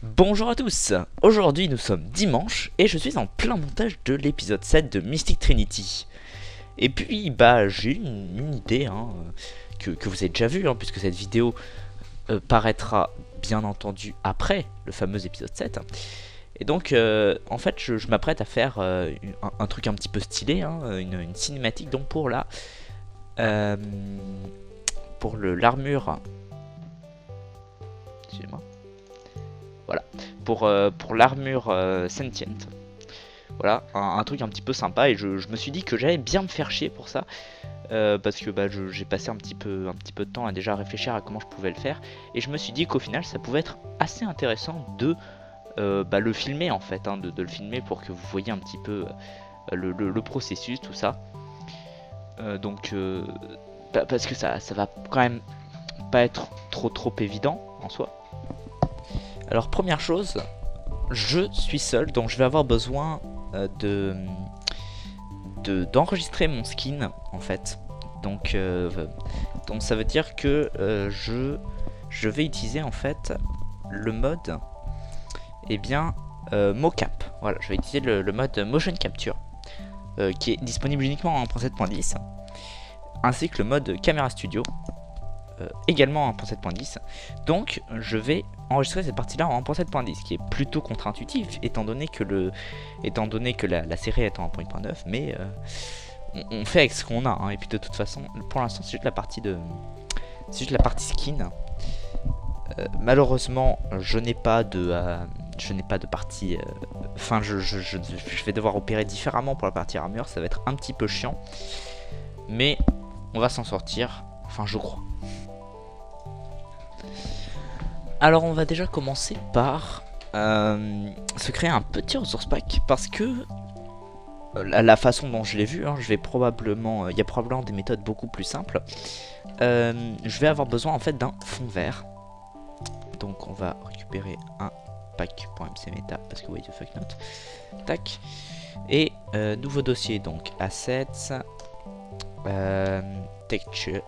Bonjour à tous, aujourd'hui nous sommes dimanche et je suis en plein montage de l'épisode 7 de Mystic Trinity. Et puis j'ai une idée que vous avez déjà vue puisque cette vidéo paraîtra bien entendu après le fameux épisode 7. Et donc en fait je m'apprête à faire un truc un petit peu stylé, une cinématique donc euh, pour l'armure. Excusez-moi. Voilà, pour l'armure sentient. Voilà, un truc un petit peu sympa et je me suis dit que j'allais bien me faire chier pour ça. Parce que j'ai passé un petit peu de temps à déjà réfléchir à comment je pouvais le faire. Et je me suis dit qu'au final ça pouvait être assez intéressant de le filmer en fait, de le filmer pour que vous voyez un petit peu le processus, tout ça. Parce que ça va quand même pas être trop évident en soi. Alors première chose, je suis seul, donc je vais avoir besoin d'enregistrer mon skin en fait. Donc ça veut dire que je vais utiliser en fait le mode mocap. Voilà, je vais utiliser le mode motion capture qui est disponible uniquement en 1.7.10 ainsi que le mode caméra studio également en 1.7.10. Donc je vais enregistrer cette partie là en 1.7.10 qui est plutôt contre-intuitif étant donné que la série est en 1.9, mais on fait avec ce qu'on a et puis de toute façon pour l'instant c'est juste la partie skin. Malheureusement je n'ai pas de partie enfin je vais devoir opérer différemment pour la partie armure, ça va être un petit peu chiant mais on va s'en sortir, enfin je crois. Alors on va déjà commencer par se créer un petit resource pack parce que la façon dont je l'ai vu, je vais probablement, il y a probablement des méthodes beaucoup plus simples. Je vais avoir besoin en fait d'un fond vert. Donc on va récupérer un pack.mcmeta parce que why the fuck not. Tac. Et nouveau dossier donc assets, textures.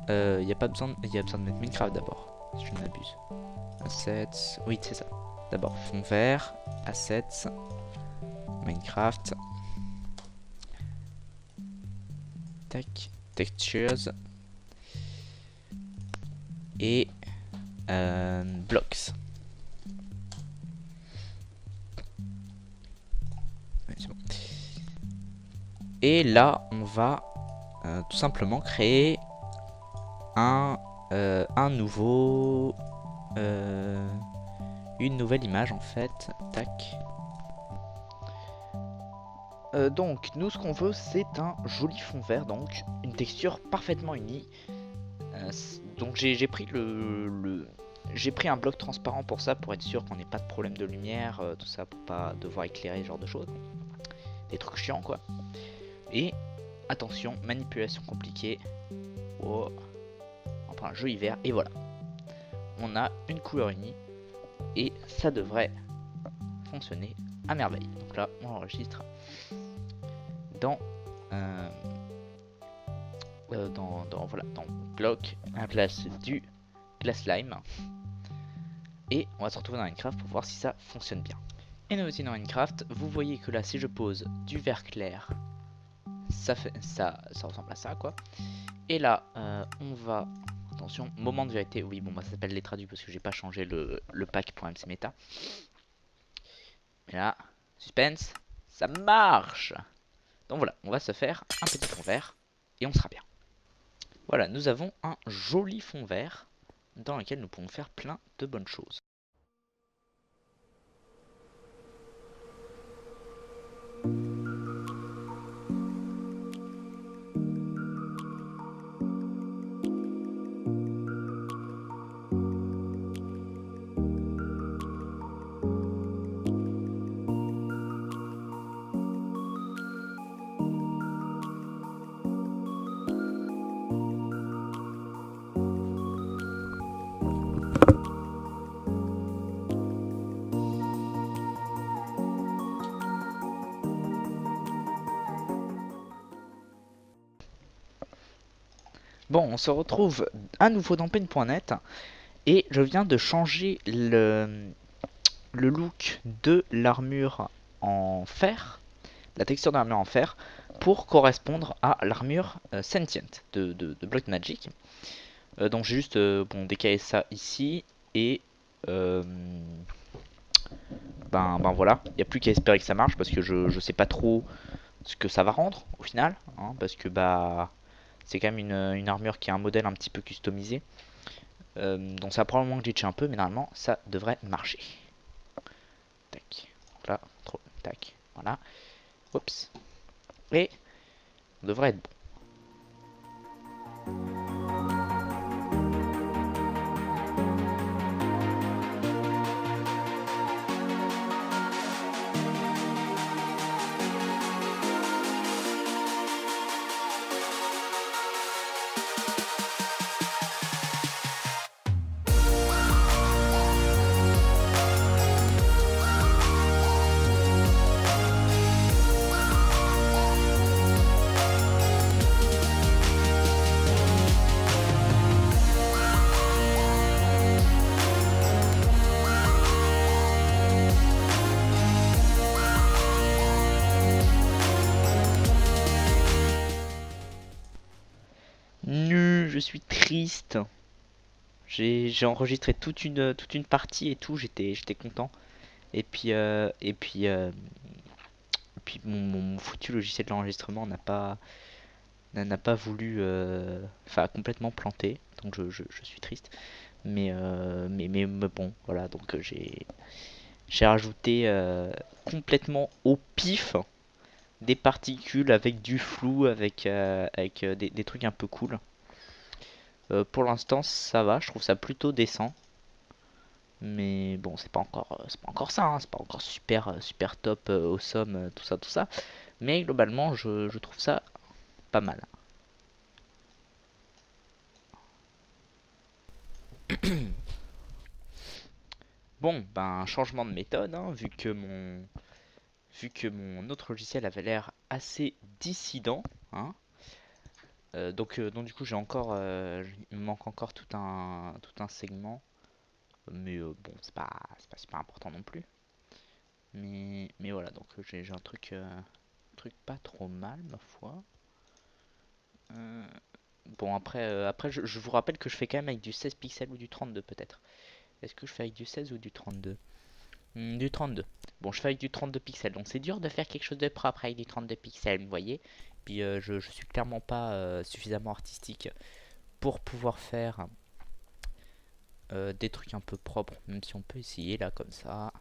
Il y a besoin de mettre Minecraft d'abord, si je ne m'abuse. Assets, oui c'est ça. D'abord fond vert, assets, Minecraft. Tac, textures. Et blocks. Ouais, c'est bon. Et là on va tout simplement créer un nouveau une nouvelle image en fait. Tac. Donc nous ce qu'on veut c'est un joli fond vert, donc une texture parfaitement unie. Donc j'ai pris j'ai pris un bloc transparent pour ça, pour être sûr qu'on n'ait pas de problème de lumière, tout ça, pour pas devoir éclairer ce genre de choses, des trucs chiants quoi. Et attention, manipulation compliquée. Oh. On prend un joli vert et voilà, on a une couleur unie et ça devrait fonctionner à merveille. Donc là on enregistre dans bloc un classe du glass slime et on va se retrouver dans Minecraft pour voir si ça fonctionne bien. Et nous aussi dans Minecraft, vous voyez que là si je pose du vert clair, ça ressemble à ça quoi. Et là on va, attention, moment de vérité, oui bon ça s'appelle les traduits parce que j'ai pas changé le pack.mcmeta. Mais là, suspense, ça marche. Donc voilà, on va se faire un petit fond vert et on sera bien. Voilà, nous avons un joli fond vert dans lequel nous pouvons faire plein de bonnes choses. Bon, on se retrouve à nouveau dans Paint.net et je viens de changer le look de l'armure en fer, la texture de l'armure en fer, pour correspondre à l'armure Sentient de Blood Magic. Donc j'ai juste bon, décalé ça ici et ben voilà, il n'y a plus qu'à espérer que ça marche parce que je sais pas trop ce que ça va rendre au final, hein, parce que bah c'est quand même une armure qui a un modèle un petit peu customisé. Donc ça va probablement glitcher un peu, mais normalement ça devrait marcher. Tac, là, trop, tac, voilà. Oups. Et on devrait être bon. Nu, je suis triste. J'ai enregistré toute une partie et tout, j'étais content. Et puis mon foutu logiciel d'enregistrement n'a pas voulu, enfin complètement planté. Donc je suis triste. Mais bon, voilà, donc j'ai rajouté complètement au pif des particules avec du flou, avec des trucs un peu cool. Pour l'instant, ça va, je trouve ça plutôt décent. Mais bon, c'est pas encore ça, hein, c'est pas encore super top, awesome, tout ça. Mais globalement, je trouve ça pas mal. Bon, ben changement de méthode, hein, vu que mon autre logiciel avait l'air assez dissident, hein. Donc du coup il me manque encore tout un segment, mais bon c'est pas super important non plus. Mais voilà, donc j'ai un truc pas trop mal ma foi. Euh, bon après je vous rappelle que je fais quand même avec du 16 pixels ou du 32 peut-être. Est-ce que je fais avec du 16 ou du 32? Du 32. Bon, je fais avec du 32 pixels, donc c'est dur de faire quelque chose de propre avec du 32 pixels, vous voyez. Puis je suis clairement pas suffisamment artistique pour pouvoir faire des trucs un peu propres, même si on peut essayer là comme ça.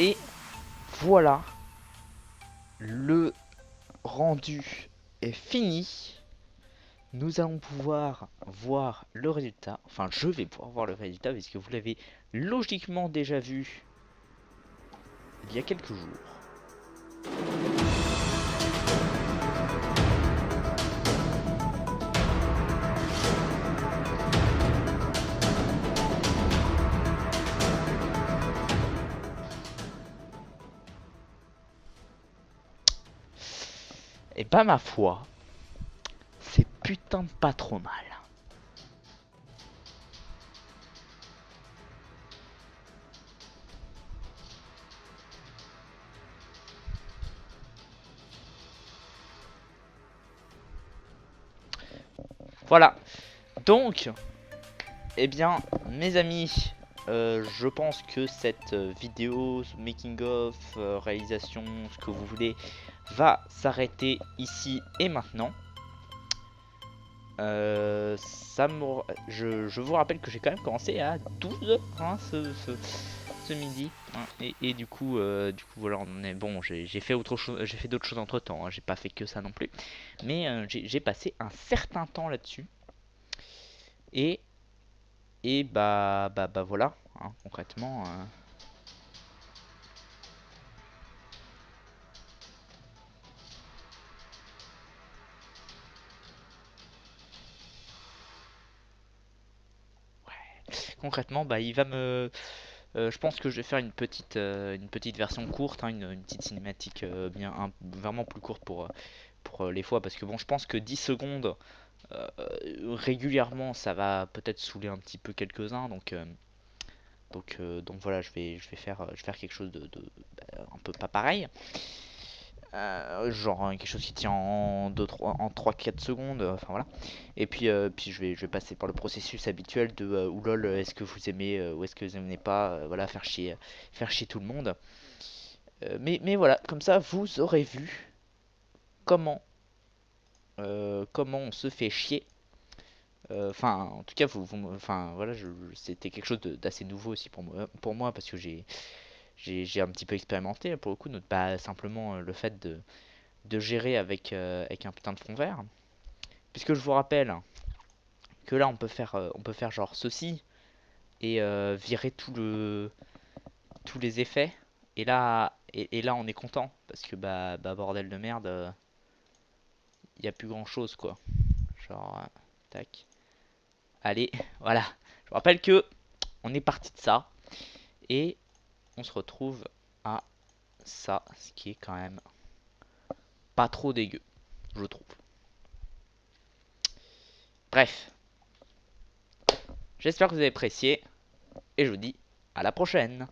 Et voilà, le rendu est fini. Nous allons pouvoir voir le résultat. Enfin, je vais pouvoir voir le résultat puisque vous l'avez logiquement déjà vu il y a quelques jours. Et bah ma foi, c'est putain de pas trop mal. Voilà. Donc, eh bien, mes amis, je pense que cette vidéo, making of, réalisation, ce que vous voulez, va s'arrêter ici et maintenant. Je vous rappelle que j'ai quand même commencé à 12 hein, ce midi hein, et du coup voilà on est bon, j'ai fait autre chose, j'ai fait d'autres choses entre temps hein, j'ai pas fait que ça non plus mais j'ai passé un certain temps là-dessus et bah voilà hein, concrètement concrètement bah il va me je pense que je vais faire une petite version courte, hein, une petite cinématique vraiment plus courte pour les fois, parce que bon, je pense que 10 secondes régulièrement, ça va peut-être saouler un petit peu quelques-uns, donc voilà, je vais faire quelque chose un peu pas pareil. Genre quelque chose qui tient en 3-4 secondes, enfin voilà. Et puis je vais passer par le processus habituel de ou lol, est-ce que vous aimez ou est-ce que vous aimez pas, voilà, faire chier tout le monde. Mais voilà, comme ça vous aurez vu comment, comment on se fait chier. Enfin, en tout cas, enfin voilà, c'était quelque chose d'assez nouveau aussi pour moi parce que j'ai un petit peu expérimenté pour le coup, pas simplement le fait de gérer avec un putain de fond vert. Puisque je vous rappelle que là on peut faire genre ceci et virer tous les effets. Et là on est content parce que bah bordel de merde, il n'y a plus grand chose quoi. Genre tac. Allez, voilà. Je vous rappelle que on est parti de ça et on se retrouve à ça, ce qui est quand même pas trop dégueu, je trouve. Bref, j'espère que vous avez apprécié et je vous dis à la prochaine.